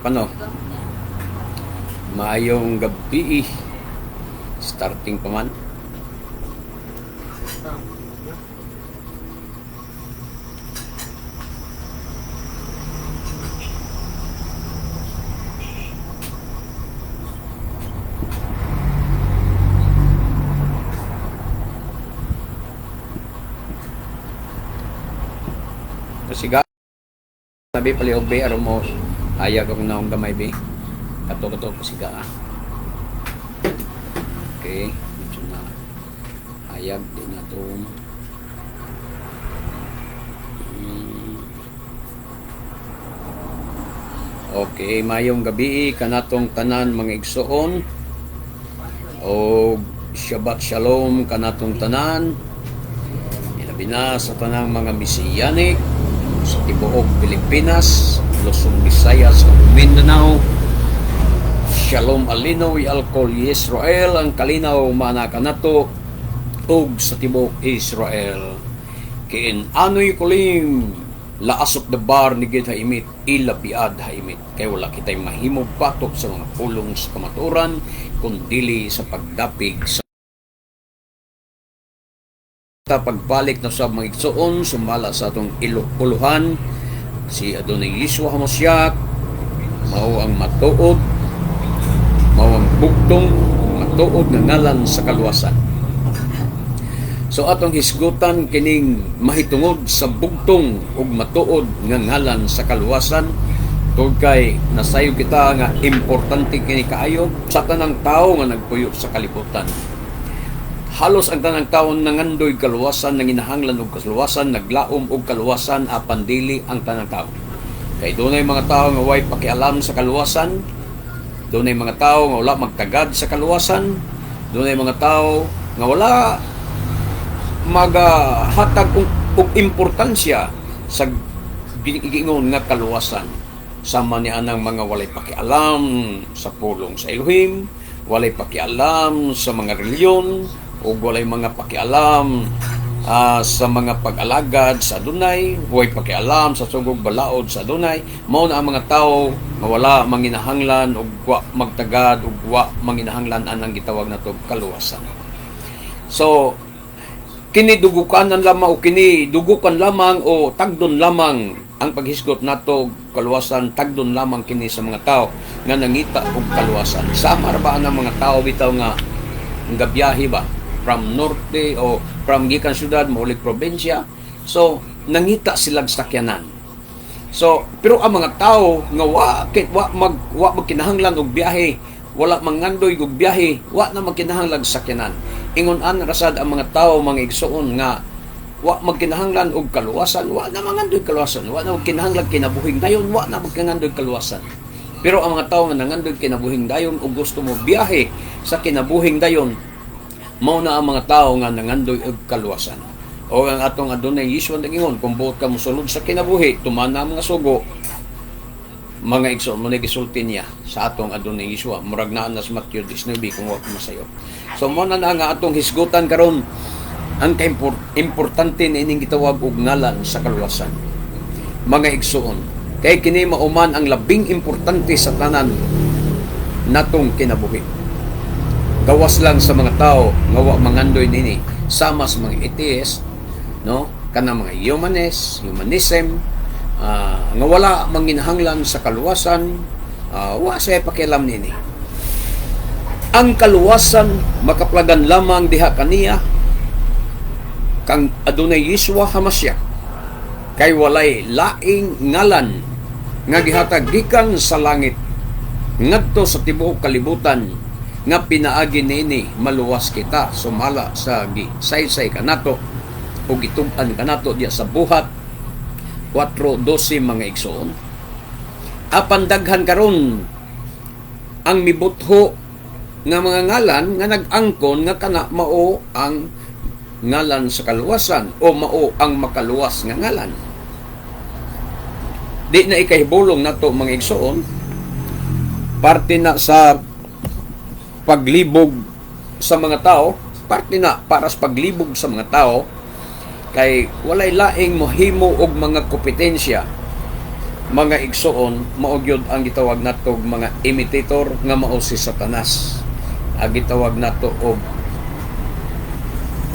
Pano? Maayong gabi. Starting pa man. Siga nabi paliog be aron mo ayag akong naong gamay be kato ko siga okay medyo na ayag din na to okay mayong gabi kanatong tanan mga igsoon o Shabbat Shalom kanatong tanan ilabi na sa tanang mga Mesianic sa tibuok Pilipinas, Luzon, Visayas, Mindanao. Shalom alinoy alkol Israel ang kalinaw manaka nato ug sa tibuok Israel. Kiin anoy kuling laasok the bar ni gid haimit ilapiad haimit kay wala kitay mahimog patok sa mga pulong sa kamaturan kundili sa pagdapig sa pagbalik na sa mga igsoon sumala sa atong ilokuluhan si Adonai Yeshua HaMashiach mao ang matuod mao ang bugtong matuod nga ngalan sa kaluwasan. So atong hisgutan kining mahitungod sa bugtong ug matuod nga ngalan sa kaluwasan tungod kay nasayo kita nga importante kini kaayo sa tanang tawo nga nagpuyo sa kalibutan. Halos ang tanang taon nangandoy kaluwasan, nanginahanglan og kaluwasan, naglaom og kaluwasan apan dili ang tanang tao. Kay dunay mga tao nga way pakialam sa kaluwasan, dunay mga tao nga wala magtagad sa kaluwasan, dunay mga tao nga wala magahatag og importansya sa giingon nga kaluwasan. Sama ni anang mga walay pakialam sa pulong sa Elohim, walay pakialam sa mga reliyon, o walay mga pakialam sa mga pag-alagad sa Adunay, way pakialam sa sugog balaod sa Adunay. Mao na ang mga tao nga wala manginahanglan og wa magtagad og wa manginahanglan anang gitawag nato kaluwasan. So kini dugukanan lamang o kini dugukan lamang o tagdon lamang ang paghisgot nato kaluwasan, tagdon lamang kini sa mga tao nga nangita og kaluwasan. Sama ra ba ang mga tao bitaw nga gabiyahe ba from norte o from gikan syudad maulig probinsya, so nangita silang sakyanan. So pero ang mga tao nga wa magkinahanglan og biyahe, wala mangandoy og biyahe, wa na magkinahanglan sakyanan. Ingon-an rasad ang mga tao mga igsoon nga wa magkinahanglan og kaluwasan, wa na mangandoy kaluwasan, wa na magkinahanglan kinabuhing dayon, wa na magkinahanglan kaluwasan. Pero ang mga tao nga nangandoy kinabuhing dayon o gusto mo biyahe sa kinabuhing dayon, mao na ang mga tao nga nangandoy og kaluwasan. O ang atong Adonai Yeshua nagingon, kung buot ka mosulod sa kinabuhi, tumana ang mga sugo, mga igsoon mo nagisulti niya sa atong Adonai Yeshua. Murag na sa Matthew 19 kung wa masayo. So mo na nga atong hisgutan karon ang importante na ining gitawag og ngalan sa kaluwasan. Mga igsoon, kay kini mauman ang labing importante sa tanan natong kinabuhi. Gawas lang sa mga tao nga wa mangandoy nini sama sa mga atheist, no, kanang mga humanism, nga wala manginahanglan sa kaluwasan, wa say pakialam nini. Ang kaluwasan makaplagan lamang diha kaniya kang Adonai Yeshua HaMashiach, kay walay laing ngalan nga gihatag gikan sa langit ngadto sa tibuok kalibutan nga pinaagi nini maluwas kita sumala sa gisaysay kanato o gitub-an kanato diya sa buhat 4:12 mga igsoon. Apan daghan karon ang mibutho nga mga ngalan nga nag-angkon nga kana mao ang ngalan sa kaluwasan o mao ang makaluwas nga ngalan. Di na ikahibulong nato mga igsoon, parte na sa paglibog sa mga tao, parte na para sa paglibog sa mga tao, kay walay laing mohimo og mga kompetensya mga igsoon, mao gyud ang gitawag nato mga imitator nga mao si Satanas. Ang gitawag nato og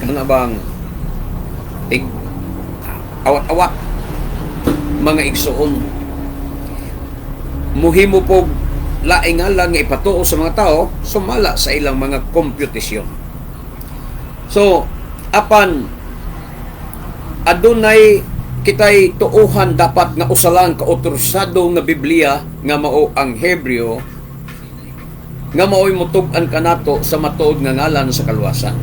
kana bang awat-awat mga igsoon. Muhimo po laing nga lang nga ipatuo sa mga tao, sumala sa ilang mga kompetisyon. So, apan adunay kitay tuuhan dapat nga usalang kaotorisado nga Biblia nga mao ang Hebreo nga mao'y mutug-an kanato sa matuod nga ngalan sa kaluwasan.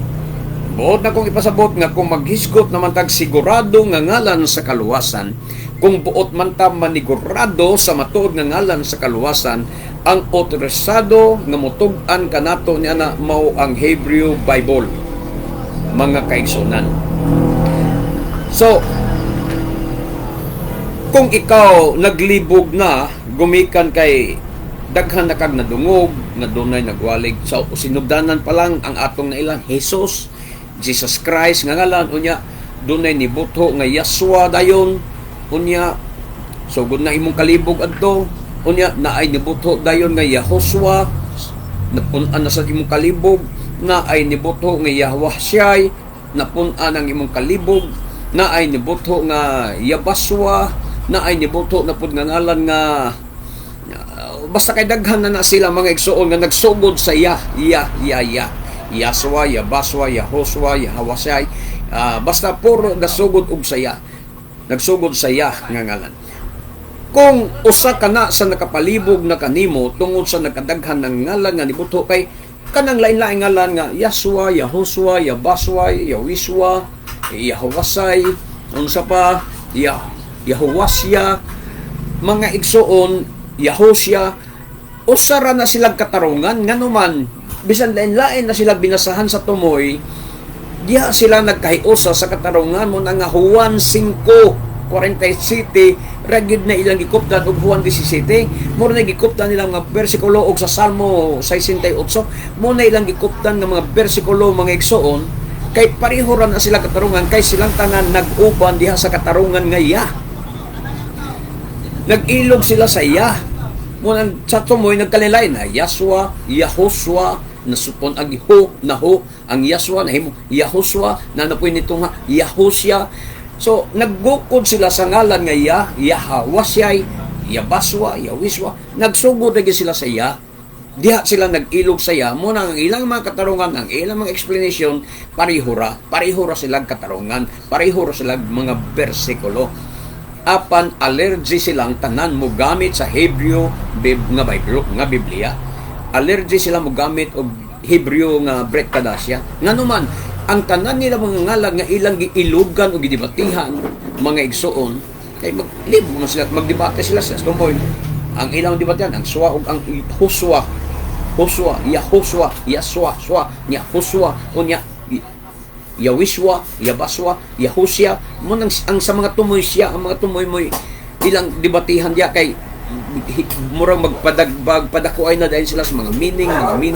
Buot na kong ipasabot nga kung maghisgot naman tag sigurado nga ngalan sa kaluwasan, kung buot man ta manigurado sa matuod nga ngalan sa kaluwasan, ang otorisado nga mutug-an kanato niya na mao ang Hebrew Bible, mga kaigsunan. So, kung ikaw naglibog na, gumikan kay daghan na kag nadungog, na dunay nagwalig, so sinugdanan pa lang ang atong nailang Jesus Christ nga ngalan, unya dunay nibuto nga Yasua dayon, unya so gud na imong kalibog adto, unya naay nibuto dayon nga Yahoshua, napun-an na sa imong kalibog, naay nibuto nga Yahweh, napun-an ang imong kalibog, naay nibuto nga Yabaswa, na ay nibuto na pud nga ngalan nga basta kay daghan na sila mga igsoon nga nagsugod sa Yaswa, Yabaswa, Yahoshua, Yahweh, basta puro nasugod og saya, nagsugod sa nga ngalan. Kung usa ka na sa nakapalibog na kanimo tungod sa nakadaghan ng ngalan nga nibuto, kay kanang lain-lain ngalan nga Yaswa, Yahoshua, Yabaswa, Yawiswa, Yahweh, unsa pa Yahwasya, mga igsoon, Yahosya, usara na silang katarungan, nga naman, bisan lain-lain na sila binasahan sa tumoy, diya sila nagkahiusa sa katarungan mo na nga Juan 5:47, ragid na ilang gikuptan og Juan 17, mo na gikuptan nilang mga bersikulo og sa Salmo 68, mo na ilang gikuptan nga mga bersikulo mga igsoon, kay pareho ra na sila katarungan, kay silang tanan nag-uban diha sa katarungan nga nag-ilog sila sa Muna sa tumoy nagkalilay na Yaswa, Yahoshua, nasupon ang Naho, ang Yaswa na himo Yahoshua, na napoy nito nga Yahosya. So naggukod sila sa ngalan nga Yahweh, Yabaswa, Yawiswa, nagsugod lagi sila sa diha sila nag-ilog sa muna ang ilang mga katarungan, ang ilang mga explanation, pareho ra silang katarungan, pareho ra silang mga bersikulo. Apan allergy silang tanan mo gamit sa Hebreo nga Bible nga Biblia, allergy sila mo gamit og Hebreo nga Brit Kadasya. Nganuman ang tanan nila mga ngalan nga ilang giilugan o gidibatihan mga igsoon, kay maglibog man sila, magdebate sila sa tumboy. Ang ilang debatihan ang Swa ug ang Hosua, Yahoshua, Yaswa, Yahoshua, unya Yawiswa, Yabaswa, Yahosya, mo ang sa mga tumoy siya, ang mga tumoy mo ilang debatihan diya, kay murang magpadakuay na dahil sila sa mga meaning,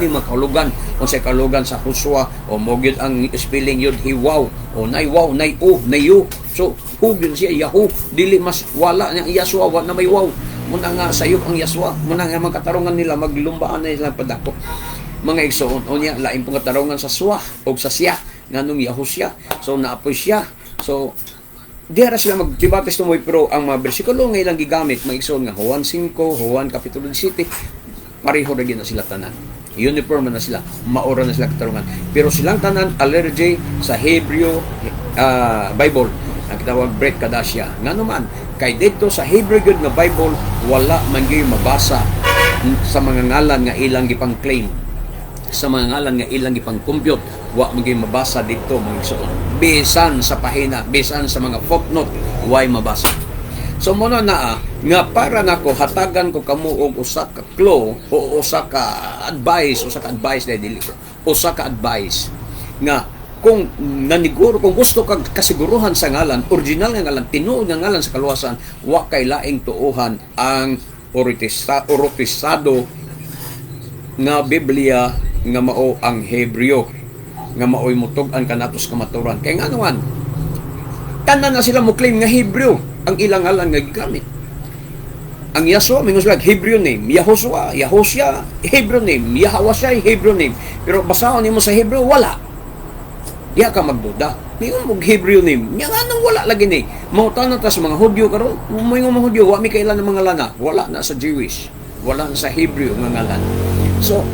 mga kalugan, kung sa kalugan sa Hosua, o mogyod ang spelling yun, hiwaw, o naywaw, nayu, so hugin siya, Yahu, dili mas wala ng Yaswa, wala na may waw, muna nga sayop ang Yaswa, muna nga mga katarungan nila, maglumbaan na ilang padako. Mga igsoon, o niya, lain pong katarungan sa Swa, o sa siya, nganong Yahosya, so naapoy siya, so diara sila magdebate tumoy, pero ang mga bersikulo nga ilang gigamit mga igsoon nga Juan 5, Juan Kapitulo 17, pareho ra gyud na sila tanan, uniform na sila, maora na sila katarungan, pero silang tanan allergy sa Hebreo Bible, ang kitawag Brit Kadasya. Nganuman kay dito sa Hebrew gyud nga Bible, wala man gyud mabasa sa mga ngalan nga ilang gipang claim, sa mga ngalan nga ilang ipang-compute, wa maging mabasa dito mga igsoon. Bisan sa pahina, bisan sa mga footnote, way mabasa. So muna na nga para nako hatagan ko kamo og usa ka clue o usa ka advice na dili ko. Usa ka advice nga kung naniguro, kung gusto kag kasiguruhan sa ngalan, original nga ngalan, tinuod nga ngalan sa kaluwasan, wa kay laing tuuhan ang orotisado nga Biblia nga mao ang Hebreo nga maoy mutug-an kanatos kamaturan. Kay nga naman tanan na sila mo claim nga Hebreo ang ilang ngalan nga gigamit. Ang Yahshua, may gusto Hebrew name. Yahoshua, Yahosya, Hebrew name. Yahawasya, Hebrew name. Pero basahon mo sa Hebrew, wala. Diya ka magduda. Ngayon mo Hebrew name. Nga nga nang wala lagi ni. Mautan na ta sa mga Hudyo karon. May mga Hudyo, wala may kailan ng mga lana. Wala na sa Jewish. Wala na sa Hebrew nga ngalan. So,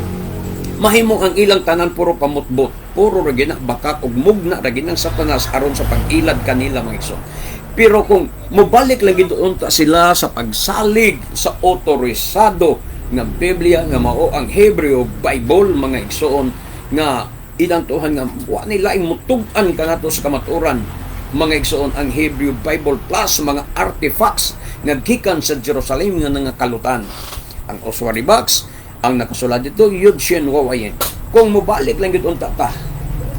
mahimo ang ilang tanan puro pamutbot. Puro ragina, bakak, ug mugna ragina ng Satanas aron sa pag-ilad kanila mga igsoon. Pero kung mubalik lagi doon ta sila sa pagsalig sa otorisado nga Biblia nga mao ang Hebrew Bible mga igsoon nga ilantuhan nga wa nila ing mutug-an kanato sa kamaturan mga igsoon ang Hebrew Bible plus mga artifacts nga gikan sa Jerusalem nga nangakalutan. Ang Oswari Box ang nakasulat dito Yud Shin Wawayin. Kung mubalik lang gid unta ta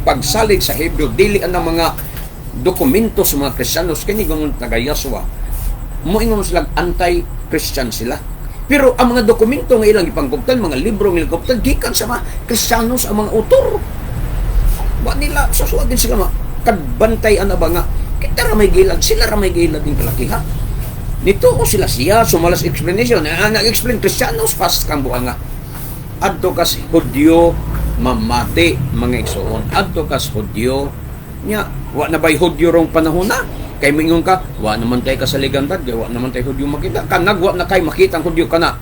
pagsalig sa Hebrew dili ang mga dokumento sa mga Kristiyanos kini gumon taga-Yahshua moingon sila anti-Christian sila, pero ang mga dokumento nga ilang ipangkuptan, mga libro nga ipangkuptan gikan sa mga Kristiyanos ang mga autor. Wa nila susuagin sila kadbantay ana ba nga kita ra may gilad, sila ra may gilad din kalakiha nito o siya sumalas explanation nag-explain Kristiyanos fast kang buanga adto kas Hudyo mamati mga igsoon, adto kas Hudyo nya wa na bay Hudyo rong panahon na kay mingon ka wa naman tay kasaligantad kay wa naman tay Hudyo makita kanag wa na kay makita ang Hudyo kana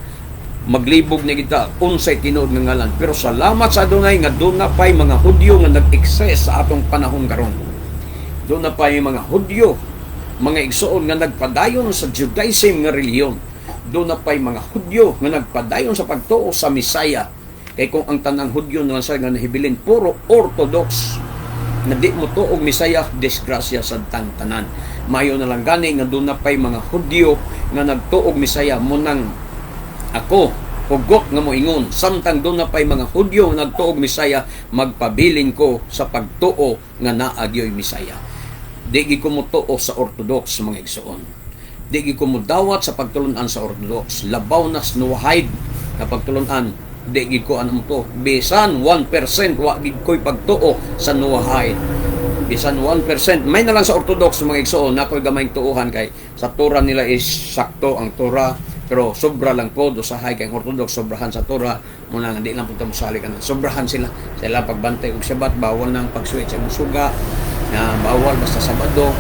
maglibog na kita unsay tinuod nga ngalan. Pero salamat sa Adonai nga doon na pa'y mga Hudyo nga nag-exist sa atong panahon karon. Doon na pa'y mga Hudyo mga igsoon nga nagpadayon sa Judaism nga reliyon. Doon na pa'y mga Hudyo nga nagpadayon sa pagtuo sa Misaya. Kay kung ang tanang Hudyo nga sa nga nahibilin puro Orthodox na di mo tuog Misaya, disgrasya sa tanan. Mayo na lang gani nga doon na pa'y mga Hudyo nga nagtuog Misaya mo nang ako hugot nga mo ingon samtang doon na pa'y mga Hudyo nga nagtuog Misaya magpabilin ko sa pagtuo nga naagyoy Misaya. Di ko mo tuo sa Orthodox mga igsoon. Di ko mo dawat sa pagtulunan sa Orthodox. Labaw na snuwahid na pagtulunan. Di ko ano mo to. Bisan 1% wa gid ko'y pagtuo sa nuwahid. Bisan 1%. May na lang sa Orthodox mga igsoon na ko'y gamayng tuuhan kay sa Torah nila is sakto ang Torah. Pero sobra lang po do sa hay kay Orthodox sobrahan sa Torah muna nga di lang punta musali ka na sobrahan sila pagbantay og Sabat bawal nang pag-switch ang suga na bawal basta Sabado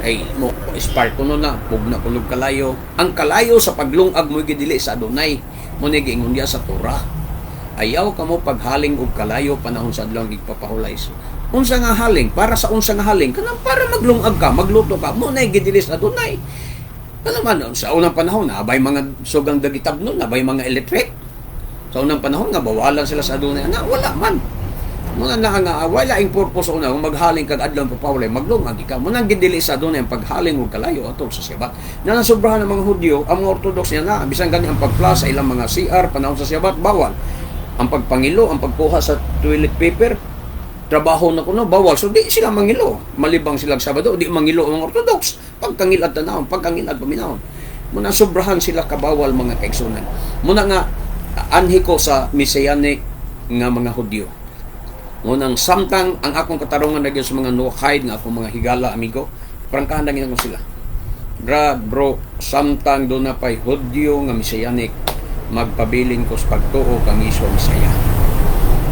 ay mo isparto no na pugna kulog kalayo ang kalayo sa paglungag mo gidili sa Adonai mo ni giingon diya sa Torah ayaw kamo paghaling og kalayo panahon sa adlaw igpapahulay unsa nga haling para sa unsa nga haling kanang para maglungag ka magluto ka mo na gidili sa Adonai. Naman, sa unang panahon, abay mga sugang dagitab nun, abay mga electric. Sa unang panahon, nga bawalan sila sa Adonai. Wala man. Muna na nga, wala yung purpose una, kung maghaling kag adlaw papawalay, maglungag ka. Muna gidili sa Adonai, ang paghaling o kalayo, atol sa Sabat. Na nasobrahan ng mga Hudyo, ang mga Orthodox niya na, bisan gani ang pagplas sa ilang mga CR, panahon sa Sabat, bawal. Ang pagpangilo, ang pagkuha sa toilet paper, trabaho na kuno bawal so di sila mangilo malibang silang Sabado di mangilo ang Orthodox pagkangilad tanawon pagkangilad paminawon muna sobrahan sila kabawal mga kaigsunan muna nga anhi ko sa Messianic nga mga Hudyo munang samtang ang akong katarungan nagyan sa mga nuwahid nga akong mga higala amigo prangkahan lang ko sila bro samtang do na pay Hudyo nga Messianic magpabilin ko sa pagtuo kang Isu Misaya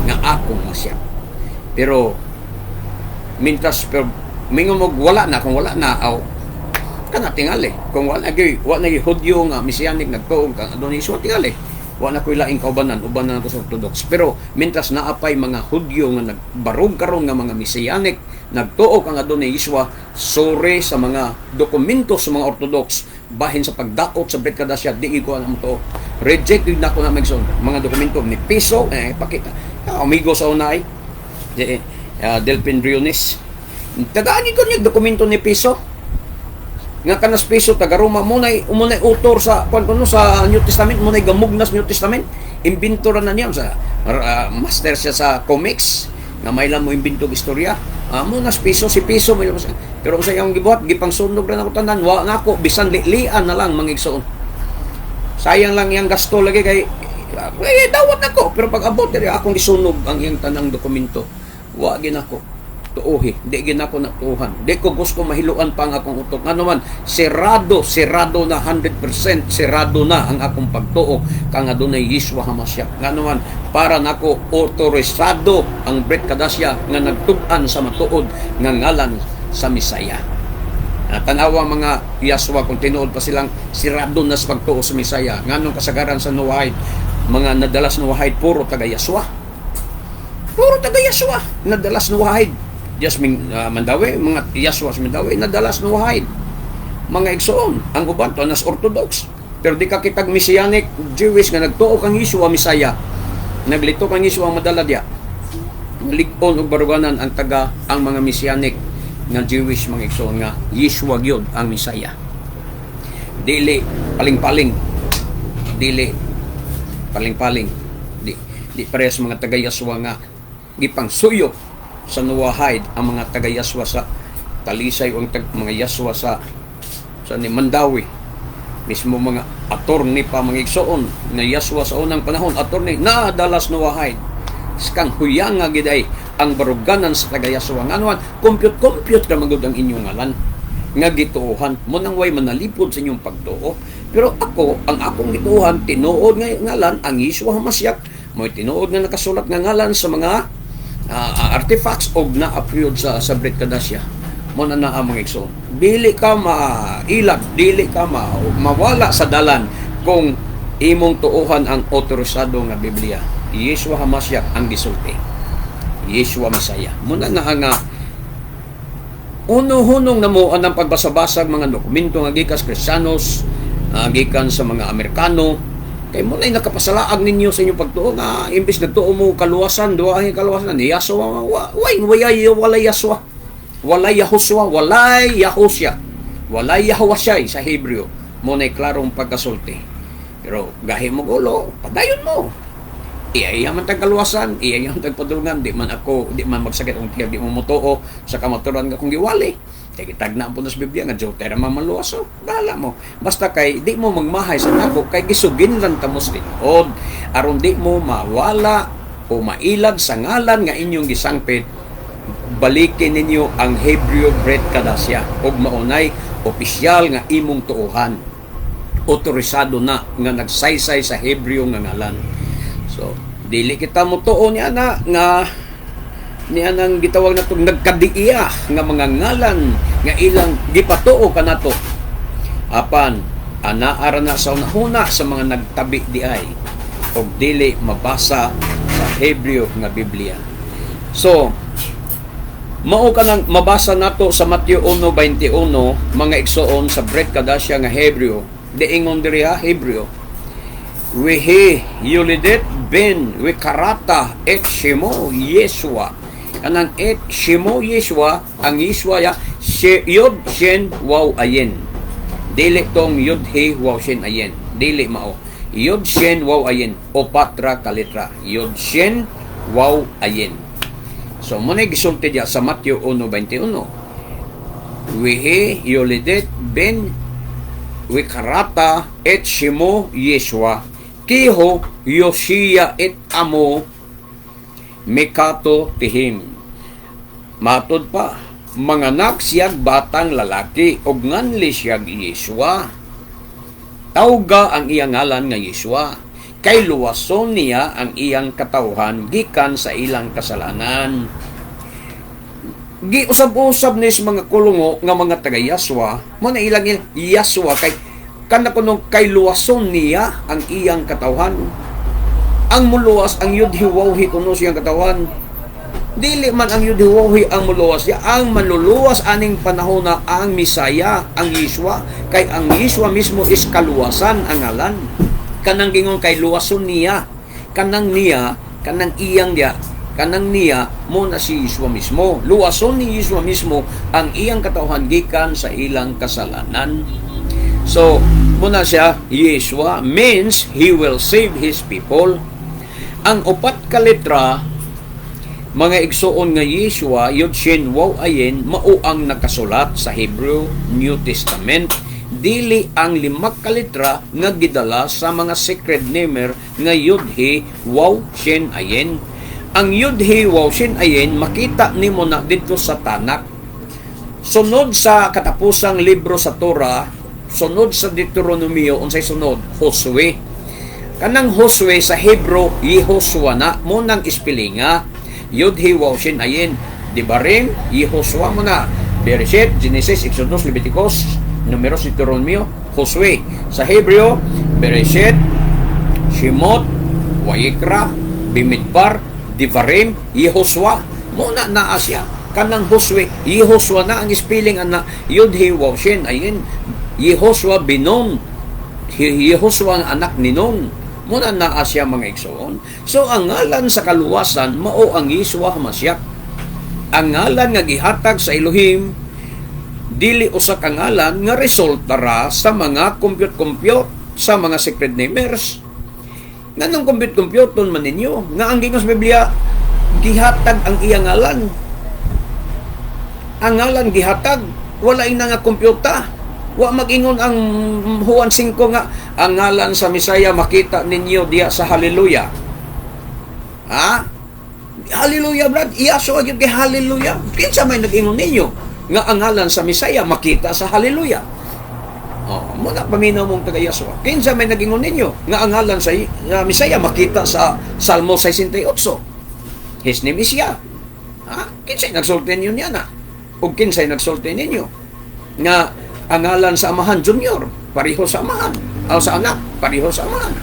nga akong masya. Pero mintas pero mingon mo wala na kung wala na aw kana tingali kung wala na Hudyo nga Messianic nagtuog kang Adonai Isu tingali wala na ko'y laing kaubanan ubanan ko sa Orthodox pero mintas naapay mga Hudyo nga nagbarog karon nga mga Messianic nagtuog kang Adonai Isu sore sa mga dokumento sa mga Orthodox bahin sa pagdaot sa Brit Kadasya di ko alam to rejected na ko na mga dokumento ni Piso pakita amigo sa unay Delphin Briones tagaani ko niya dokumento ni Piso nga kanas Piso taga Roma munay author sa kuno sa New Testament munay gamugnas New Testament imbintora na niya sa master siya sa comics nga may lang mo imbintog istorya munas Piso si Piso may pero sa iyang gibuhat gipang sunog ra nako tanan wa na ako bisan lian na lang mangigsoon sayang lang yang gasto lagi kay dawat ako pero pag abot diri akong gisunog ang iyang tanang dokumento wa gin ako tuuhi, di ginako na tuuhan. Di ko gusto mahiluan pa ang akong utok. Ano man, sirado na 100%, sirado na ang akong pagtuo kang adunay Yeshua HaMashiach. Ano man, para nako otorisado ang Brit Kadasya nga nagtug-an sa matuod nga ngalan sa Misaya. Tanawa mga Yaswa kung tinuod pa silang sirado na sa pagtuo sa Misaya. Nganong kasagaran sa Nuwahid, mga nadalas Nuwahid, puro taga Yaswa. Puro taga Yaswa, nadalas Nuwahid. Jasmine Mandawi, mga Yaswa sa Mandawi, nadalas Nuwahid. Mga igsoon, ang uban to nas Orthodox. Pero di ka kitag Messianic Jewish nga nagtuo kang Yeshua Misaya. Naglito kang Yeshua madala dia. Ligon og baruganan ang mga Messianic nga Jewish mga igsoon nga Yeshua gyud ang Misaya. Dili paling-paling. Dili paling-paling. Di parehas mga taga Yaswa nga gipang suyo sa Nuwahid ang mga taga Yaswa sa Talisay o mga Yaswa sa ni Mandawi. Mismo mga attorney pa mga igsoon nga Yaswa sa unang panahon, attorney na dalas Nuwahid. Skang huyanga giday ang baruganan sa taga Yaswa. Nganuan, compute ka magud ang inyong ngalan nga gituohan mo nang way manalipod sa inyong pagtuo. Pero ako, ang akong gituohan, tinuod nga ngalan ang Yeshua HaMashiach. Mo'y tinuod nga nakasulat nga ngalan sa mga artifacts og na-appeared sa Brit Kadasya. Mo na ang mga igsoon. Dili ka mailag, dili ka mawala sa dalan kung imong tuohan ang otorisado nga Biblia. Yeshua HaMashiach ang gisulti. Yeshua Misaya. Mo na ang uno-hunong na mo ang pagbasa-basag mga dokumento nga gikas Kristiyanos, gikan sa mga Amerikano. Kay mo na nakapasalaag ninyo sa inyong pagtuo nga imbis nagtuo mo kaluwasan, duwahe kaluwasan ni Yaswa, walay Yaswa, walay Yahuswa, walay Yahusya, walay Yahuwashay sa Hebreo. Mo na klarong pagkasulti. Pero gahi mo gulo, padayon mo. Iyayaman tag kaluwasan, iyayaman tag padulungan, di man magsakit ang tiyak, di mo mutuo sa kamaturan nga kung giwali. Kaya kitag na po na sa Biblia nga Jotera mamaluwaso, bahala mo. Basta kay di mo magmahay sa nako, kay gisugin lang tamos tinod, aron di mo mawala o mailag sa ngalan nga inyong gisangpit, balikin ninyo ang Hebreo Brit Kadasya ug maunay opisyal nga imong tuuhan. Otorisado na nga nagsaysay sa Hebreo nga ngalan. So, dili kita mo tuo niya na nga nianang gitawag na itong nagkadiiya nga mga ngalan nga ilang gipatuo ka na to. Apan, anaara na sa unahuna sa mga nagtabi di ay o dili mabasa sa Hebreo nga Biblia. So, mao ka nang mabasa nato sa Mateo 1:21 mga igsoon sa Brit Kadasya nga Hebreo. Diingon diri Hebreo. Wehe yulidet ben wekarata et shemo Yeshua. Kanang et shemo Yeshua, ang Yeshua ya yod shen waw ayen. Dili tong yod he waw shen ayen. Dili mao. Yod shen waw ayen o patra kalitra. Yod shen waw ayen. So mo na gisulti dia sa Mateo 1:21. Wehe yulidet ben wekarata et shemo Yeshua. Kiho Yoshia et amo mekato tihim. Matod pa, manganak siyag batang lalaki og nganli siyag Yeshua. Tawga ang iyang ngalan nga Yeshua. Kay luwason niya ang iyang katawhan gikan sa ilang kasalanan. Giusab-usab ni sa mga kulungo nga mga taga Yaswa, mo na ilang Yaswa kay kana kuno kay luwason niya ang iyang katawhan. Ang muluwas ang yudhiwawhi kuno siyang katawhan. Dili man ang yudhiwawhi ang muluwas siya, ang manluluwas aning panahon na ang Misaya, ang Yeshua. Kay ang Yeshua mismo is kaluwasan ang ngalan. Kanang gingon kay luwason niya, kanang niya, kanang iyang dia, kanang niya mo na si Yeshua mismo. Luwason ni Yeshua mismo ang iyang katawhan gikan sa ilang kasalanan. So, muna siya, Yeshua means He will save His people. Ang upat ka letra, mga igsoon nga Yeshua, Yod Shin Waw Ayin, mao ang nakasulat sa Hebrew New Testament. Dili ang limak ka letra nga gidala sa mga secret namer nga Yod He Waw Shin Ayin. ang Yud He Waw Shin Ayin makita nimo na dito sa Tanak. Sunod sa katapusang libro sa Torah, sunod sa Deuteronomio, unsay sunod? Josue. Kanang Josue sa Hebrew, Yehoshua na mo nang ispelinga. Yud He Waw Shin Ayin. Devarim, Yehoshua mo na. Bereshit, Genesis, Exodus, Leviticus, Numeros, Deuteronomio, Josue. Sa Hebreo, Bereshit, Shemot, Wayikra, Bimidbar, Devarim, Yehoshua. Muna na asya. Kanang Josue, Yehoshua na ang spelling ana Yud He Waw Shin Ayin. Yehoshua binon. Yehoshua ang anak ni Nun. Muna na asya mga igsoon. So ang ngalan sa kaluwasan mao ang Yeshua HaMashiach. Ang ngalan nga gihatag sa Elohim dili usa ka ngalan nga resulta ra sa mga compute sa mga secret namers. Nganong compute man ninyo nga ang gingos Biblia gihatag ang iyang ngalan. Ang ngalan gihatag wala ina nga kompyuta. Wa magingon ang Juan 5 nga ang ngalan sa Misaya makita ninyo diya sa Hallelujah. Ha? Hallelujah, brad. Iyaso agad kay Hallelujah. Kinsa may nag-ingon ninyo nga ang ngalan sa Misaya makita sa Hallelujah. Oh, muna paminaw mong taga Yasua. Kinsa may nag-ingon ninyo nga ang ngalan sa Misaya makita sa Salmo 68. His name is Yah. Ha? Kinsay nagsulti ninyo niya na? O kinsay nagsulti ninyo nga ang ngalan sa Amahan Junior, pareho sa Amahan. O sa anak, pareho sa Amahan.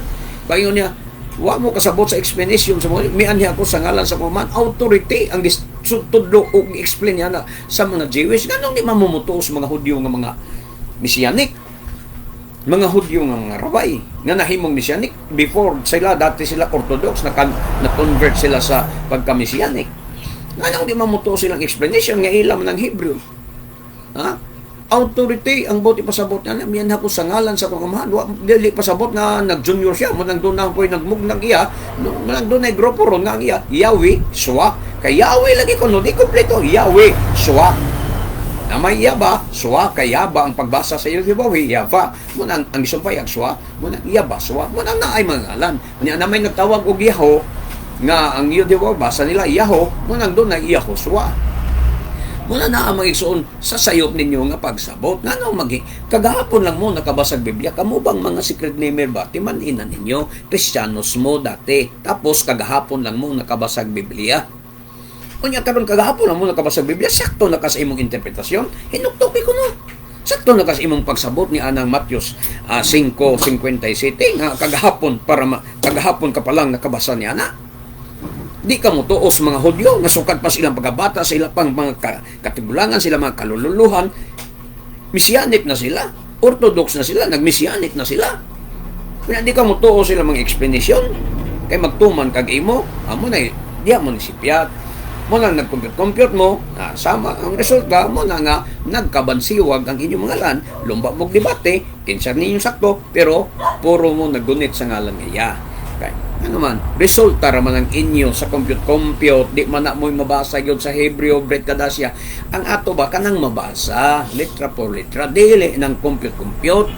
Paingon niya, wa mo kasabot sa explanation sa mga, mian niya ako sa ngalan sa kuman, authority, ang tudlo o explain niya na sa mga Jewish, ganun di mamumuto sa mga Hudyo nga mga Messianic. Mga Hudyo nga mga rabay, nga nahimong Messianic, before sila, dati sila Orthodox, na-convert sila sa pagka-Messianic. Ganun di mamuto silang explanation, nga ilam ng Hebrew. Ha? Authority ang buti pasabot na miyan ako sa ngalan sa kamahan dili pasabot na nag-junior siya mo nang doon na ko'y nagmugnag iya nang doon ay grupo ron nga iya Yahweh Shua kay Yahweh lagi ko no di kompleto Yahweh Shua na may Yaba Shua kay Yaba ang pagbasa sa Yahweh Yava mo nang ang isumpay ang Shua mo nang Yaba Shua mo nang naay mga ngalan niya na may nagtawag og Yaho nga ang Yahweh basa nila Yaho mo nang doon na Yaho Shua. Muna na ang magigsoon sa sayop ninyo nga pagsabot. Nga kagahapon lang mo nakabasag Biblia. Kamu bang mga secret namer ba? Timanin na ninyo. Kristyanos mo dati. Tapos kagahapon lang mo nakabasag Biblia. Kunya karon kagahapon lang mo nakabasag Biblia. Sakto na ka sa imong interpretasyon. Hinuktopi ko no. Sakto na ka sa imong pagsabot ni Anang Matyos 5:57 nga kagahapon kagahapon ka pa lang nakabasa ni Ana. Di ka mo tuos mga Hudyo, nasukat pa silang pagkabata, sila pang mga katigulangan, sila mga kalululuhan. Messianic na sila, Orthodox na sila, nag-Messianic na sila. Kaya di ka mo tuos sila mga explanation, kay magtuman kag imo, amo na, diya mo nisipyat, mo na nag-compute mo, sama ang resulta mo na nga, nagkabansiwag ang inyong mga lan, lumba mong debate, kinsa ninyong sakto, pero puro mo nagunit sa ngalan niya. Okay. Ano man, resulta raman ang inyo sa compute, di man na mo'y mabasa yun sa Hebreo, Brit Kadasya. Ang ato ba kanang mabasa, litra por litra, dili ng compute.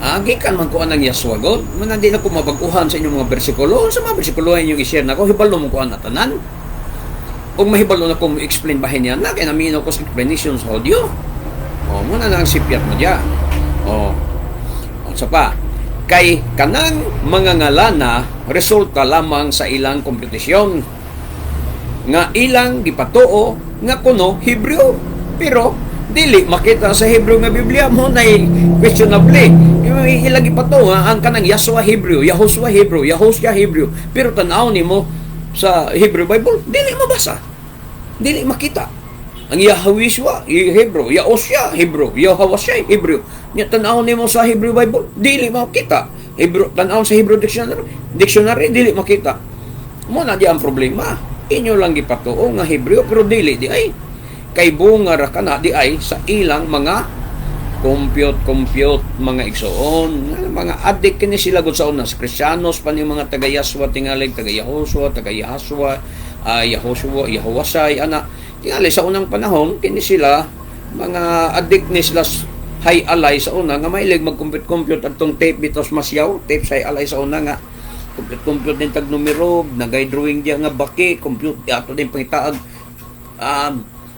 Gikan man ko anang yaswagot, man hindi na ko mabaguhan sa inyong mga bersikulo. Sa mga bersikulo inyong i-share na ko, hibalo mo ko ang natanan. O mahibalo na ko explain bahin yan na, kaya namin ako sa explanation sa audio. O, muna na ang sipyat mo dyan. O, sa pa, kay kanang mga ngalana resulta lamang sa ilang kompetisyon nga ilang gipatuo nga kuno Hebreo pero dili makita sa Hebreo nga Biblia mo na questionable ilang gipatuo nga ang kanang Yahshua Hebreo, Yahoshua Hebreo, Yahoshua Hebreo pero tanaw nimo sa Hebrew Bible dili mabasa, dili makita ang Yahweh Hebreo, Yahoshua Hebreo, Yahweh Hebreo. Nya tan-aw nimo sa Hebrew Bible, dili makita. Hebrew tan-aw sa Hebrew dictionary dili makita. Mo na di ang problema. Inyo lang gipatuo nga Hebreo pero dili di ay kay bunga ra kana di ay sa ilang mga compute mga igsoon, mga adik kini sila gud sa una sa Kristiyanos pa ni mga taga Yahshua tingali taga Yahoshua, taga Yahshua, Yahoshua, Yahowasay ana. Tingali sa unang panahon, kini sila, mga adik ni sila hay alay sa una, nga mailig mag-compute at tong tape bitos masyaw, tape sa alay sa una nga, compute din tag numero, nagay drawing diya nga baki, compute ato din pangitaag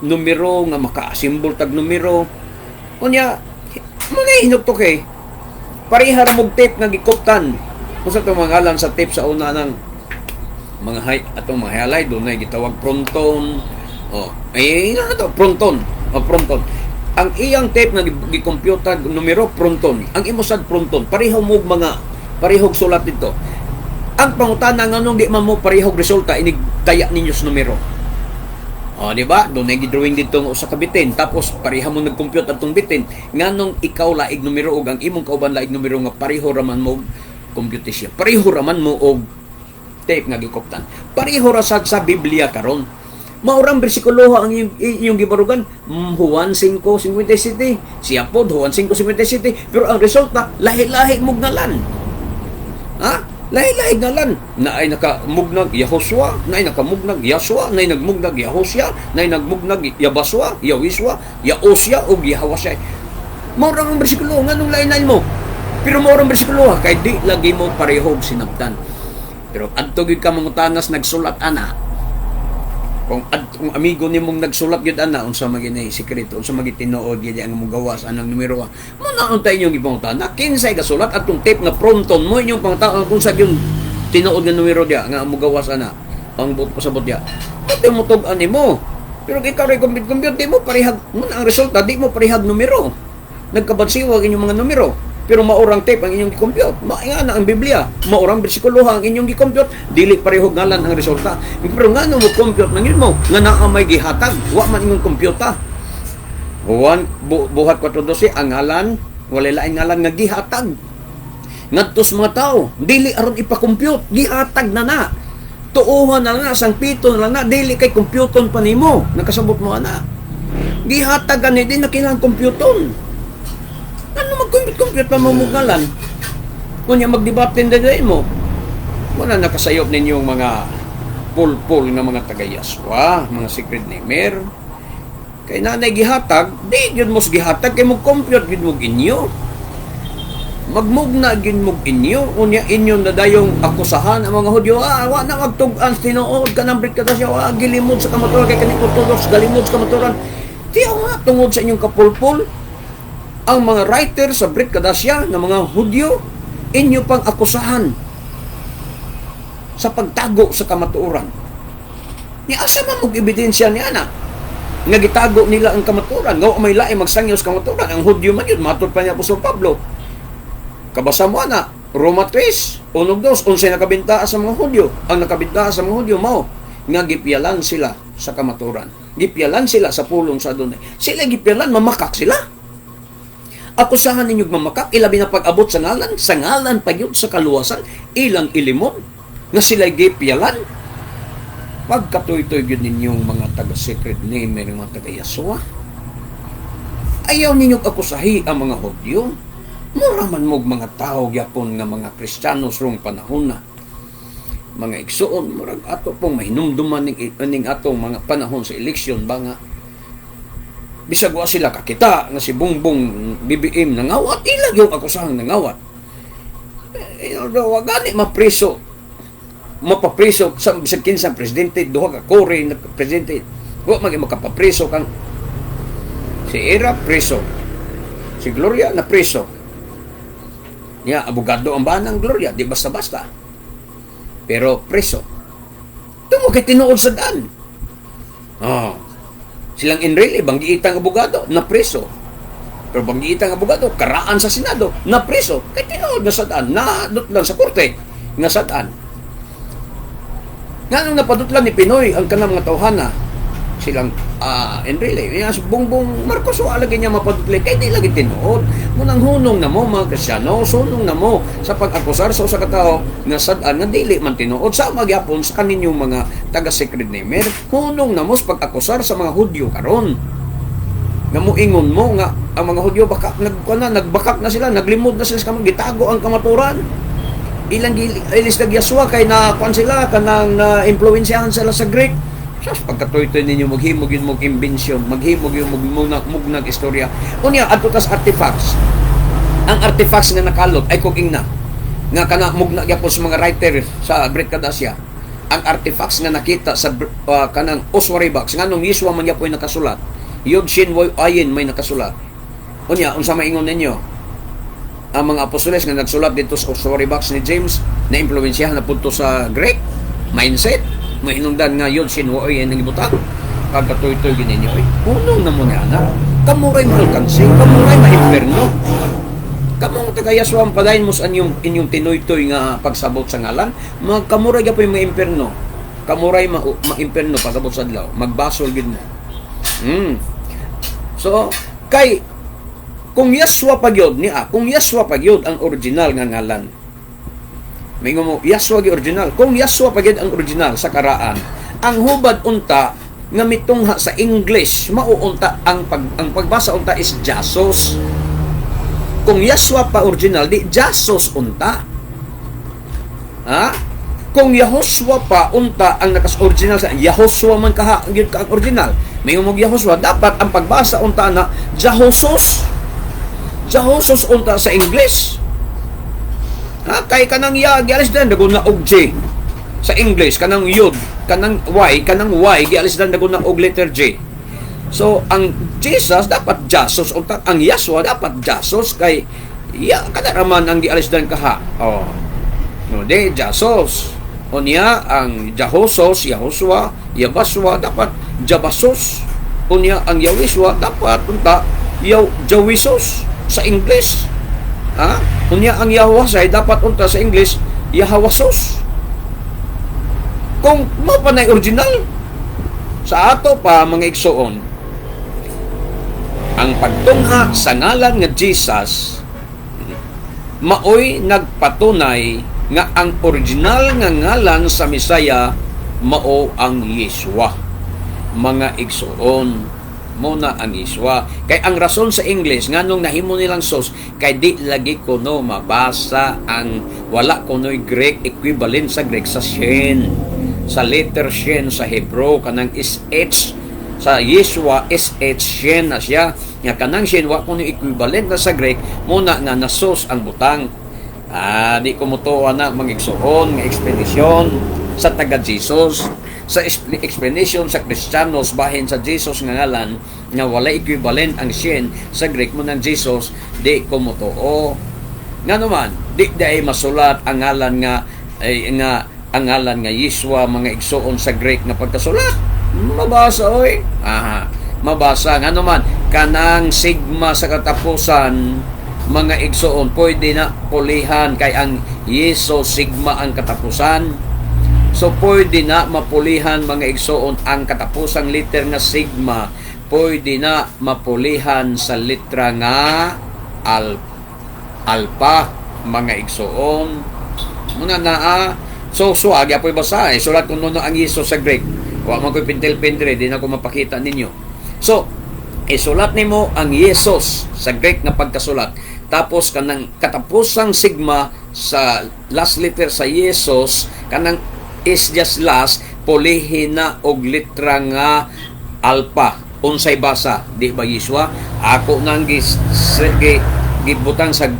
numero nga maka-symbol tag numero. Unya, muna hinugto kay parihar mog tape nga gikuptan. Kung sa itong mga alam sa tape sa una ng mga atong mga highlight, doon na gitawag fronton. Fronton. Fronton. Ang iyang tape nga gikomputer numero fronton. Ang imosad fronton. Parihog mo parihog sulat dito. Ang pangutana nga nung di man mo parihog resulta inig taya ninyo sa numero. Di ba? Doon na gidrawing dito sa kabitin. Tapos pareha mo nag-compute atong bitin. Nganong ikaw laig numero og ang imong kauban laig numero nga pareho raman mo compute siya. Pareho raman mo og tape nga gikoptan. Pareho ra sad sa Biblia karon. Maurang bersikulo ang inyong gibarugan, Juan 5:57. Siya pod Juan 5:57, pero ang resulta lahi-lahi mugnalan. Lahi-lahi ngalan. Naay nakamugnag Yehoshua, naay nakamugnag Yasua, naay nagmugnag Yehosya, naay nagmugnag Yabaswa, Yawiswa, Yaosya ug Yahawasay. Maurang ang bersikulo nganong lain-lain mo. Pero maurang bersikulo kay di lagi mo parehog sinabtan. Pero adto gid ka mangutanas nagsulat ana. Kung amigo nimong nagsulat gyud ana unsa magini sekreto, unsa magitinuod gyud ang mugawas anang numero. Mo na untay inyong ipangutana, kinsay ka sulat atong tape nga fronton mo inyong pangutaon kung sa gyud tinuod nga numero dia nga mugawas ana. Ang buot pasabot dia. Ate mo tug-an nimo. Pero ikaw ray compute di mo parehag mo ang resulta di mo parehag numero. Nagkabansiwag inyong mga numero. Pero maurang tape ang inyong gi-compute. Nga na ang Biblia. Maurang bersikulo ang inyong gi-compute. Dili pareho ngalan ang resulta. Pero nga mo compute nang yun mo. Nga naa may gihatag. Wa man inyong computa. Buhat 4:12 ang ngalan. Walay lain ngalan nga gihatag. Ngadtos mga tao. Dili aron ipa-compute. Gihatag na. Tuuhan na sang pito na na. Dili kay computon pa nimo. Nakasabot mo na. Gihatag ani din na kinahanglan computon. Ano mag-compute pa mamugalan? Kunya magdebate din mo. Wala nakasayop ninyong mga pul-pul nga mga tagayaswa, mga secret namer. Kay nanay gihatag, di yun mo gihatag, kay mag-compute yun mo inyo. Magmugna yun mo inyo. Kunya inyo na dayong akusahan ang mga Hudyo. Wa na magtug-an, tinuod ka ng ka siya. Gilimod sa kamaturan, kay kanikutulos, galimod sa kamaturan. Tiyaw nga, tungod sa inyong kapulpul. Ang mga writer sa Brit Kadasya na mga Hudyo, inyo pang akusahan sa pagtago sa kamatuoran. Ni asa man og ebidensya ni ana nga gitago nila ang kamatuoran, nga may lain magsangyaw sa kamatuoran. Ang Hudyo man yun, matod pa niya Apostol Pablo. Kabasa mo ana, Roma 3, 1:2, unsay nakabintaa sa mga Hudyo. Ang nakabintaa sa mga Hudyo mao nga gipialan sila sa kamatuoran. Gipialan sila sa pulong sa Adonai. Sila gipialan, mamakak sila. Akusahan ninyong mamakak, ilabi na pag-abot sa ngalan pagyud sa kaluwasan, ilang ilimon, nga sila gipialan. Pagkatoy-toy yun ninyong mga taga-secret name, mga taga-Yasua. Ayaw ninyong akusahi ang mga Hudyo. Mura man mong mga tao, yapon nga mga Kristiyanos rong panahon na. Mga igsuon, murag ato pong mahinumduman ning atong mga panahon sa eleksyon ba nga. Bisag wa sila kakita nga si Bongbong BBM nangawat, ilag yung akusahang nangawat. Wagani mapapreso sa bisag kinsa presidente, duha ka kore na presidente, wa makapapreso kang si Era preso, si Gloria na preso. Niya abogado ang banang Gloria, di basta-basta. Pero preso. Tumo kay tinuod sa daan. Silang Enrile, banggiitang abogado, na preso. Pero banggiitang abogado, karaan sa Senado, na preso. Kaya tinood na sadaan, nadutlan sa korte, nga sadaan. Nga nung napadutlan ni Pinoy, ang kanang mga tawhana, silang Enrile, Bongbong Marcos, wala niya mapadutlan, kaya di lagi tinood. Munang hunong na mo, mga Kristyano, sunong na mo sa pag-akusar sa usa ka tawo nga sadaan nga dili man tinuod sa magyapon sa kaninyong mga taga-secret namer. Hunong na mo sa pag-akusar sa mga Hudyo karon. Nga moingon mo nga ang mga Hudyo baka nagbakak na sila, naglimod na sila sa gitago ang kamaturan. Ilang ilis nagyaswa kay na kuan sila kanang na-impluwensyahan sila sa Greek. Sa pagkatoy-toy ninyo maghimog yun mong imbensyon, maghimog yun mugnag istorya. Unya, adto tas artifacts. Ang artifacts nga nakalot ay kung ingna. nga kana mugna gyapon sa mga writer sa Greek kadasya ang artifacts nga nakita sa kanang ossuary box nganong Yeshua man gyapon nakasulat yod shin way ayin may nakasulat unya unsa maingon ninyo ang mga apostoles nga nagsulat dito sa ossuary box ni James na impluwensyahan na punto sa Greek mindset mahinungdan nga yod shin way ayin ang ibutang pagkatoy-toy gininyo unong na mo ni ana kamuray malkansi kamuray maimperno. Kamong tagayaswang padayon mo sa inyong tinoy-toy nga pagsabot sa ngalan, magkamuray ka po yung maimperno. Kamuray maimperno pagsabot sa adlaw. Magbasol gid mo. So, kay kung Yeshua pagyod niya, kung Yeshua pagyod ang original nga ngalan. Mingo mo, Yeshua gi original. Kung Yeshua pagyod ang original sa karaan, ang hubad unta nga mitungha sa English, mauunta ang pagbasa unta is Jesus. Kung Yeshua pa original, di Jesus unta. Ha? Kung Yahoshua pa unta ang nakas-original sa Yahoshua man kaha ang original. May umog Yahoshua, dapat ang pagbasa unta na Jahosos. Jahosos unta sa English. Ha? Kay kanang gialis dan dagon na og J sa English, kanang yod, kanang Y, gialis dan dagon na og letter J. So, ang Jesus dapat Jesus, ang Yeshua dapat Jesus, kay kada raman ang gialis dan kaha. Oh. No, de Jesus. O niya, ang Jahosos, Yahoshua, Yabaswa, dapat Jabasos. O niya, ang Yawiswa, dapat punta Jawisos sa English. Ha? O niya, ang Yahwasay, dapat punta sa English, Yahawasos. Kung mapanay original, sa ato pa mga igsoon, ang pagtungha sa ngalan nga Jesus maoy nagpatunay nga ang original nga ngalan sa Misaya mao ang Yeshua. Mga igsoon, muna ang Yeshua. Kay ang rason sa English nganong nahimo nilang sos kay di lagi kuno mabasa ang wala kuno'y Greek equivalent sa Greek sa shen. Sa letter shen sa Hebrew kanang SH sa Yeshua SH shen na siya nga kanang shen wa kuno equivalent na sa Greek muna nga nasos ang butang. Di ko mutuwa na mangigsuon nga explanation sa taga Jesus sa explanation sa Kristiyanos bahin sa Jesus nga ngalan nga wala equivalent ang shen sa Greek mo ng Jesus di ko mutuo nga naman di ay masulat ang ngalan nga ang ngalan nga Yeshua mga igsuon sa Greek na pagkasulat mabasa oy mabasa nga naman kanang sigma sa katapusan mga igsuon pwede na pulihan kay ang Yeso sigma ang katapusan so pwede na mapulihan mga igsuon ang katapusang liter nga sigma pwede na mapulihan sa litra nga alpha mga igsuon muna na so suag apoy basa sulat kung ano ang Yeso sa Greek wa man ko'y pintil-pintil di na ko mapakita ninyo so isulat nimo ang Yesus sa Greek nga pagkasulat tapos kanang katapusang sigma sa last letter sa Yesus kanang is just last pulihin na og litra nga alpha unsay basa di ba Yeshua ako nang gibutang sa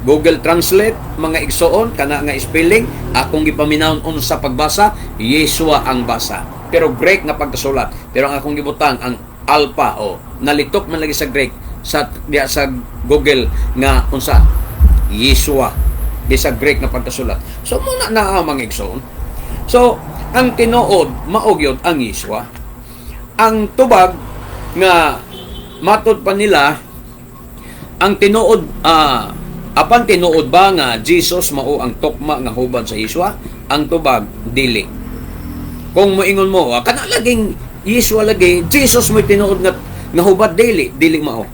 Google Translate mga igsoon kana nga spelling akong gipaminawon unsa pagbasa Yeshua ang basa pero Greek nga pagkasulat pero ang akong gibutang ang alpha nalitok man lagi sa Greek sa Google nga unsa Yeshua di sa Greek nga pagkasulat so muna na mga igsoon so ang tinuod maugyod ang Yeshua ang tubag nga matud pa nila ang tinuod apan tinuod ba nga Jesus mao ang tukma nga hubad sa Yeshua ang tubag dili kung moingon mo kana laging Yeshua lagi Jesus mo tinuod nga hubad dili mao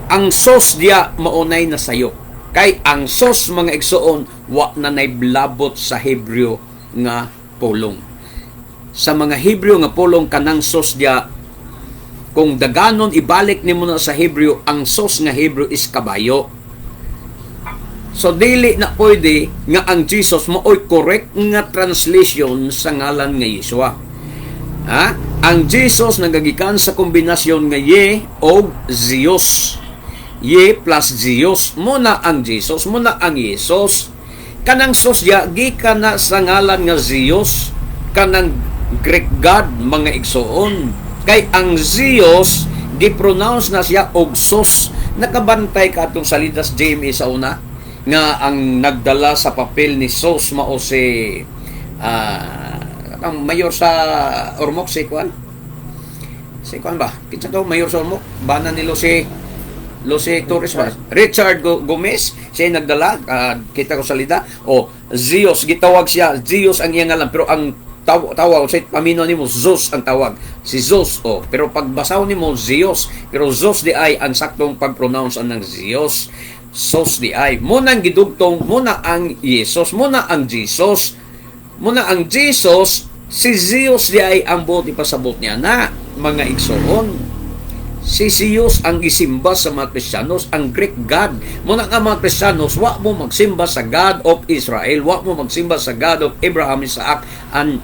ang sos dia maunay na sayo kay ang sos mga igsoon wa na naiblabot sa Hebreo nga pulong sa mga Hebreo nga pulong kanang sos dia kung daganon ibalik nimo na sa Hebreo ang sos nga Hebreo is kabayo so dili na pwede nga ang Jesus maoy correct nga translation sa ngalan nga Yeshua ang Jesus nagagikan sa kombinasyon nga Ye o Zeus Ye plus Zeus. Muna ang Jesus, muna ang Yesus. Kanang sosya, gikan na sa ngalan nga Zeus, kanang Greek God, mga igsoon. Kay ang Zeus, gi-pronounce na siya og sos. Nakabantay ka itong salidas JMA sa una, nga ang nagdala sa papel ni sos mao si ang mayor sa Ormoc, si Kwan ba? Kinsa to mayor sa Ormoc? Bana ni Lucy Torres ba? Richard Gomez, siya nagdala, kita ko salida. O Zeus, gitawag siya Zeus ang iyang ngalan, pero ang tawag sa pamino nimo Zeus ang tawag, si Zeus. Pero pagbasaw nimo Zeus, pero Zeus di ay ang saktong pag-pronounce ng Zeus. Zeus di ay muna ang gidugtong, muna ang Jesus, muna ang Jesus, muna ang Jesus. Si Zeus di ay ang buti pasabot niya na mga igsoon. Si Zeus ang isimba sa mga Kristiyanos, ang Greek God. Muna nga mga Kristiyanos, wa mo magsimba sa God of Israel, wa mo magsimba sa God of Abraham, Isaac, and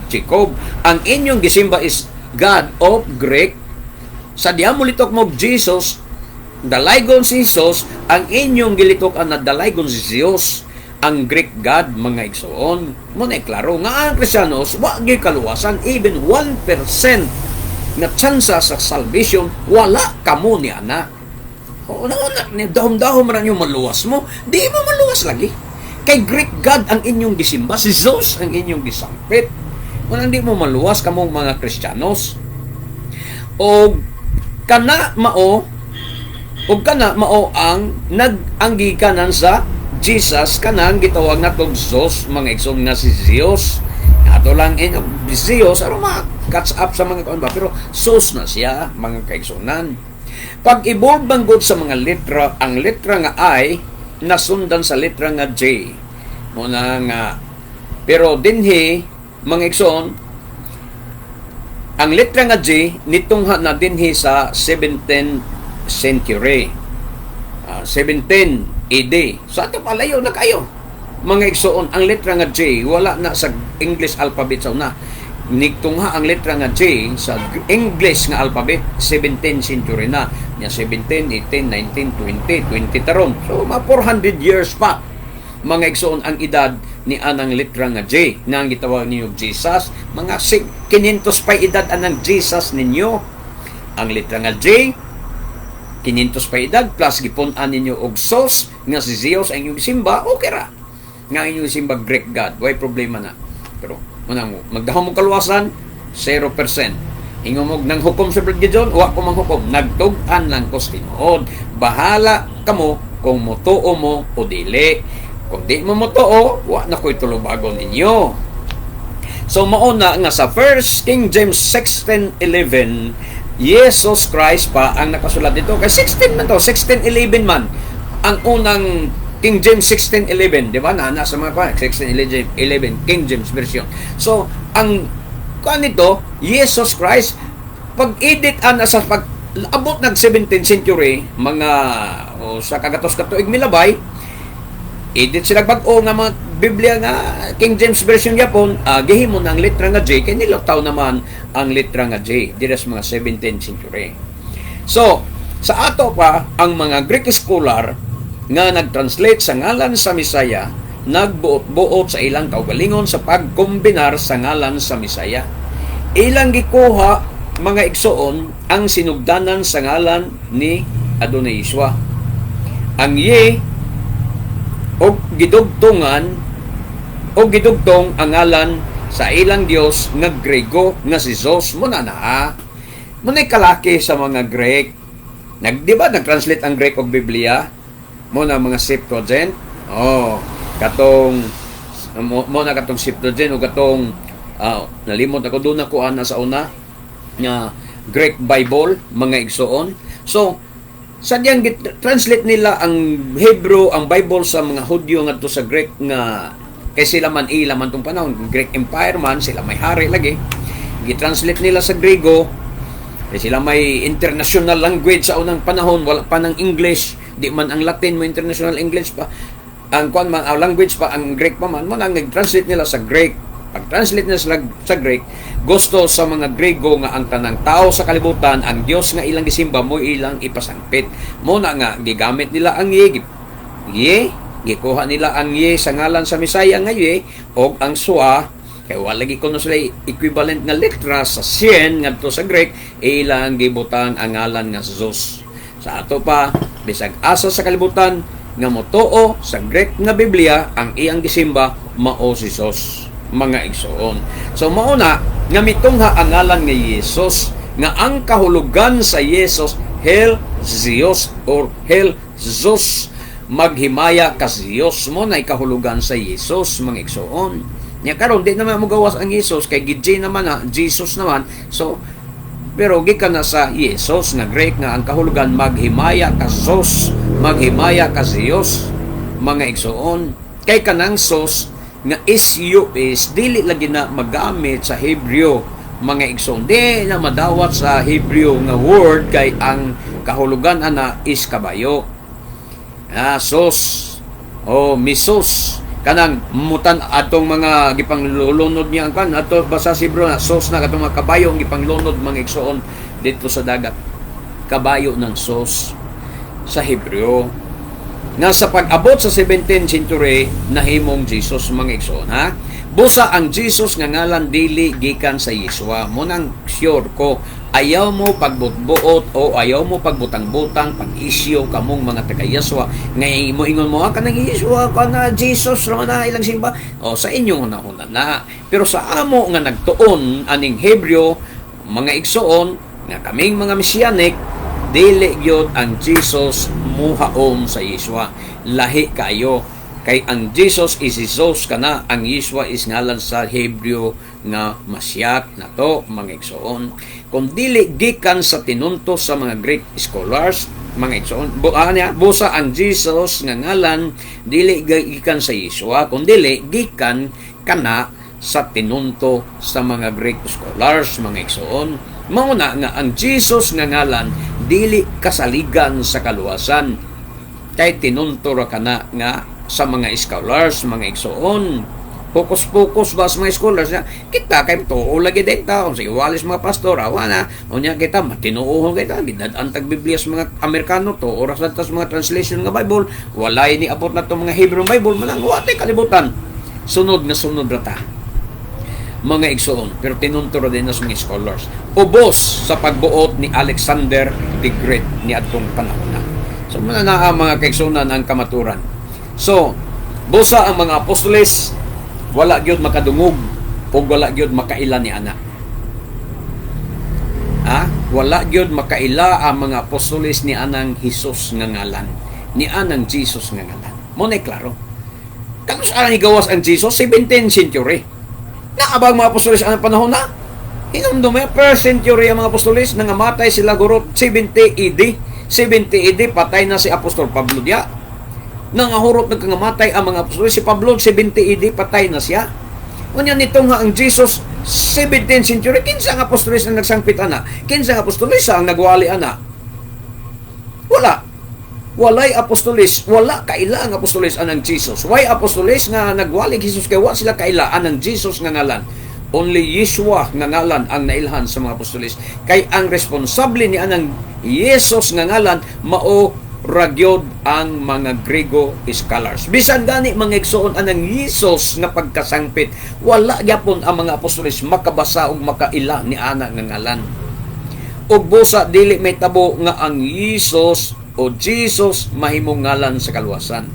Jacob. Ang inyong gisimba is God of Greek. Sa diya mo litok mo Jesus, dalaygon si Jesus, ang inyong gilitok na dalaygon si Zeus, ang Greek God, mga igsoon. Muna klaro nga ang Kristiyanos, wa gyud kaluwasan, even 1% na tsansa sa salvation, wala kamo niya na. Dahom-dahom rin yung maluwas mo, di mo maluwas lagi. Kay Greek God ang inyong gisimba, si Zeus ang inyong gisampit. Kung hindi mo maluwas kamong mga Kristiyanos. O kana mao ang nag-anggikanan sa Jesus, kanang gitawag na tong Zeus, mga igsoon nga si Zeus. Ato lang inyong Zeus, ano catch up sa mga kaon ba, pero sus na siya, mga kaigsunan. Pag ibolbanggod sa mga letra, ang letra nga I nasundan sa letra nga J. Muna nga, pero dinhi, mga igsoon, ang letra nga J nitungha na dinhi sa 17th century, 17 AD. So ato palayo na kayo, mga igsoon. Ang letra nga J wala na sa English alphabet sa una. Nigtungha ang letra nga J sa English nga alphabet 17th century na. Nya 17, 18, 19, 20, 20 taron. So mga 400 years pa, mga igsoon, ang edad ni anang letra nga J na ang gitawag ninyo Jesus. Mga 500 pa edad anang Jesus ninyo. Ang letra nga J 500 pa edad plus gipon-an ninyo og sos nga si Zeus ang inyong simba, okay ra. Nga inyong simba Greek God, way problema na. Pero manang magdahom mong kaluwasan 0%. Ingon mo nang hukom sa Brad Gideon, wa ko manghukom, nagtug-an lang ko sa tinuod. Bahala kamo kung motuo mo o dili. Kung di mo motuo, wa na ko'y tulubagon ninyo. So mauna nga sa 1 King James 16:11, Jesus Christ pa ang nakasulat dito. Kay 16 man to, 16:11 man ang unang King James 16:11, di ba? Nasa mga 16:11 King James version. So, ang nito, Jesus Christ, pag-edit sa pag-abot ng 17th century, mga sa kagatos katuig milabay, edit sila bag-o nga mga Biblia nga King James version yapon, gihimo ng letra nga J, kay niloktaw naman ang letra nga J dira sa mga 17th century. So, sa ato pa, ang mga Greek scholar nga nag-translate sa ngalan sa Misaya, nagbuot-buot sa ilang kaugalingon sa pagkombinar sa ngalan sa Misaya. Ilang gikuha, mga igsoon, ang sinugdanan sa ngalan ni Adonai Yeshua. Ang Ye o gidugtong ang ngalan sa ilang Dios nga Grego nga si Zeus. Muna na muna'y kalaki sa mga Greek. Di ba nag-translate ang Greek og Biblia? Muna mga Septuagint, katong Septuagint o katong nalimot ako doon ako ana sa una nga Greek Bible, mga igsoon. So sadyang translate nila ang Hebrew, ang Bible sa mga Hudyo ngadto sa Greek nga kay sila man ilaman tong panahon, Greek Empire man, sila may hari lagi. Gi-translate nila sa Grego, kay sila may international language sa unang panahon, wala pa ng English. Di man ang Latin mo international English pa, ang language pa ang Greek pa man, nag-translate nila sa Greek pag-translate na sa Greek, gusto sa mga Grego nga ang tanang tao sa kalibutan, ang Dios nga ilang gisimba mo ilang ipasangpit. Muna nga gigamit nila ang ye, gikuha nila ang ye sa ngalan sa Misaya nga ye, o ang swa, kaya wala gikuno sila equivalent nga letra sa sien ngadto sa Greek, ilang gibutan ang ngalan nga Zeus. Sa ato pa, bisag asa sa kalibutan nga motoo sa Greek nga Biblia, ang iyang gisimba mao si Zeus, mga igsoon. So mauna nga mitungha ang ngalan nga Jesus, nga ang kahulugan sa Jesus Hel Zeus or Hel Zeus, maghimaya ka Zeus mo na kahulugan sa Jesus, mga igsoon. Nya karon di naman mo gawas ang Jesus kay gidji naman na Jesus naman. So pero gikan na sa Jesus nga Greek nga ang kahulugan maghimaya ka Zeus, maghimaya ka Zeus, mga igsoon. Kay kanang Zeus nga is dili lagi na magamit sa Hebreo, mga igsoon. Di na madawat sa Hebreo nga word kay ang kahulugan ana is kabayo. Sos o misos kanang mutan atong mga gipanglunod niya kan ato basa si bro na sos na katong mga kabayo ang gipanglunod, mga igsoon dito sa dagat. Kabayo ng sos sa Hebreo nga sa pag-abot sa 17th century nahimong Jesus, mga igsoon, ha. Busa ang Jesus nga ngalan dili gikan sa Yeswa. Munang sure ko ayaw mo pagbutbuot o ayaw mo pagbutang-butang pag-isyo kamong mga taga-Yeswa nga mo ingon mo ka nang Yeswa ka na Jesus ra na ilang simba o sa inyo una na. Pero sa amo nga nagtuon aning Hebreo, mga igsoon nga kaming mga Messianic, dili gyud ang Jesus muhaon sa Yeswa. Lahi kayo kay ang Jesus is Jesus kana, ang Yeswa is ngalan sa Hebreo nga Mashiach na to, mga igsoon. Kung dili gikan sa tinuntos sa mga Greek scholars, mga igsoon, busa ang Jesus nga ngalan dili gikan sa Yeswa, kung dili gikan kana sa tinunto sa mga Greek scholars, mga igsoon. Mauna nga ang Jesus nga ngalan dili kasaligan sa kaluwasan kay tinunto ra kana nga sa mga scholars, mga igsoon. Pokus-pokus ba sa mga scholars na kita kay tuo lagi dito sa iwalis mga pastor awa na unya kita matinuohon kita gidad-an tag Biblia sa mga Amerikano to oras na tas mga translation nga Bible walay ni abot na to mga Hebrew Bible manang wate kalibutan sunod ra ta, mga igsoon. Pero tinunturo din sa mga scholars ubos sa pagbuot ni Alexander the Great ni adtong panahon na. So mananaa mga kaigsunan ang kamaturan. So busa ang mga apostoles wala gyud makadungog o wala gyud makaila ni ana. Wala gyud makaila ang mga apostoles ni anang Hesus nga ngalan, ni anang Jesus nga ngalan. Mo na klaro. Kanus anang igawas ang Jesus 17th century. Naabang mga apostoles anang panahon na. Hinumdum per century ang mga apostoles nangamatay sila guro 70 AD. 70 AD patay na si Apostol Pablo dia. Nangahurot nagkangamatay ang mga apostoles. Si Pablo 70 AD patay na siya. Unya nitong nga ang Jesus 17th century, kinsa ang apostoles na nagsangpit ana? Kinsa ang apostoles ang nagwali ana? Walay apostoles, wala kaila ang apostoles anang Jesus. Why apostoles nga nagwali Jesus kay wa sila kaila anang Jesus nga ngalan? Only Yeshua nga ngalan ang nailhan sa mga apostoles. Kay ang responsable ni anang Jesus nga ngalan mao ragyod ang mga Grego scholars. Bisan gani mga igsoon anang Jesus nga pagkasangpit, wala gyapon ang mga apostoles makabasa ug makaila ni ana nga ngalan. Ug busa dili may tabo nga ang Jesus o Jesus mahimong ngalan sa kaluwasan.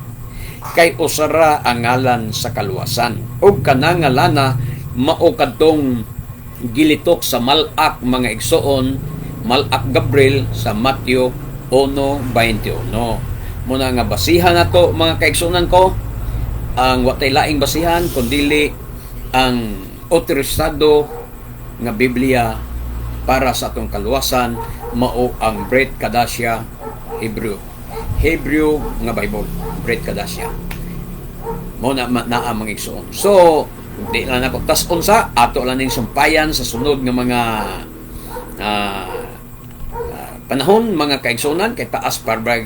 Kay usara ang ngalan sa kaluwasan. Ug kanang ngalana mao kadtong gilitok sa Malak, mga igsoon, Malak Gabriel sa Mateo 1:21. Muna nga basihan nato mga kaigsunan ko, ang watay laing basihan kundili ang otorisado nga Biblia para sa atong kaluwasan mao ang Brit Kadasha Hebreo nga Bible, Brit Kadasha. Muna naa mga igsuon. So di lang na tas unsa ato lang ning sumpayan sa sunod nga mga panahon, mga kaigsunan, kay taas pa ba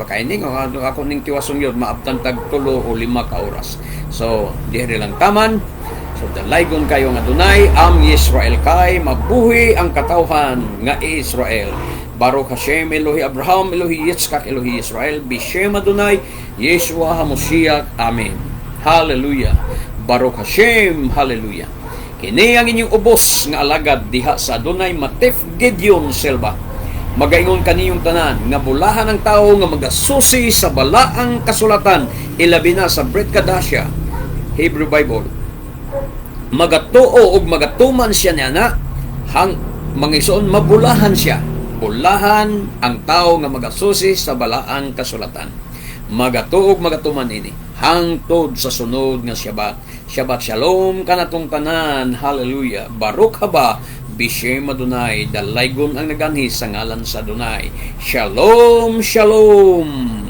kayo ning ako ning tiwasong yun maabtan tag 3 o 5 ka oras. So dihere lang taman. So So dalaygon kayo nga dunay am Israel kay mabuhi ang katawhan nga Israel. Baruch Hashem Elohi Abraham Elohi Yitzchak Elohi Israel Bishem Adonai Yeshua HaMoshiach. Amen. Hallelujah. Baruch Hashem. Hallelujah. Kini ang inyong ubos nga alagad diha sa Adonai Matif Gideon Silva. Magaingon kaniyong tanan nga bulahan ang tao nga magasusi sa balaang kasulatan, ilabi na sa Brit Kadasha Hebrew Bible. Magatuo og magatuman siya niya na hang mangisoon mabulahan siya. Bulahan ang tao nga magasusi sa balaang kasulatan. Magatuo og magatuman ini hangtod sa sunod nga Shabbat. Shabbat Shalom kanatong tanan. Hallelujah. Baruch haba Bishem Adonai. Dalaygon ang naganhi sa ngalan sa Adonai. Shalom, shalom.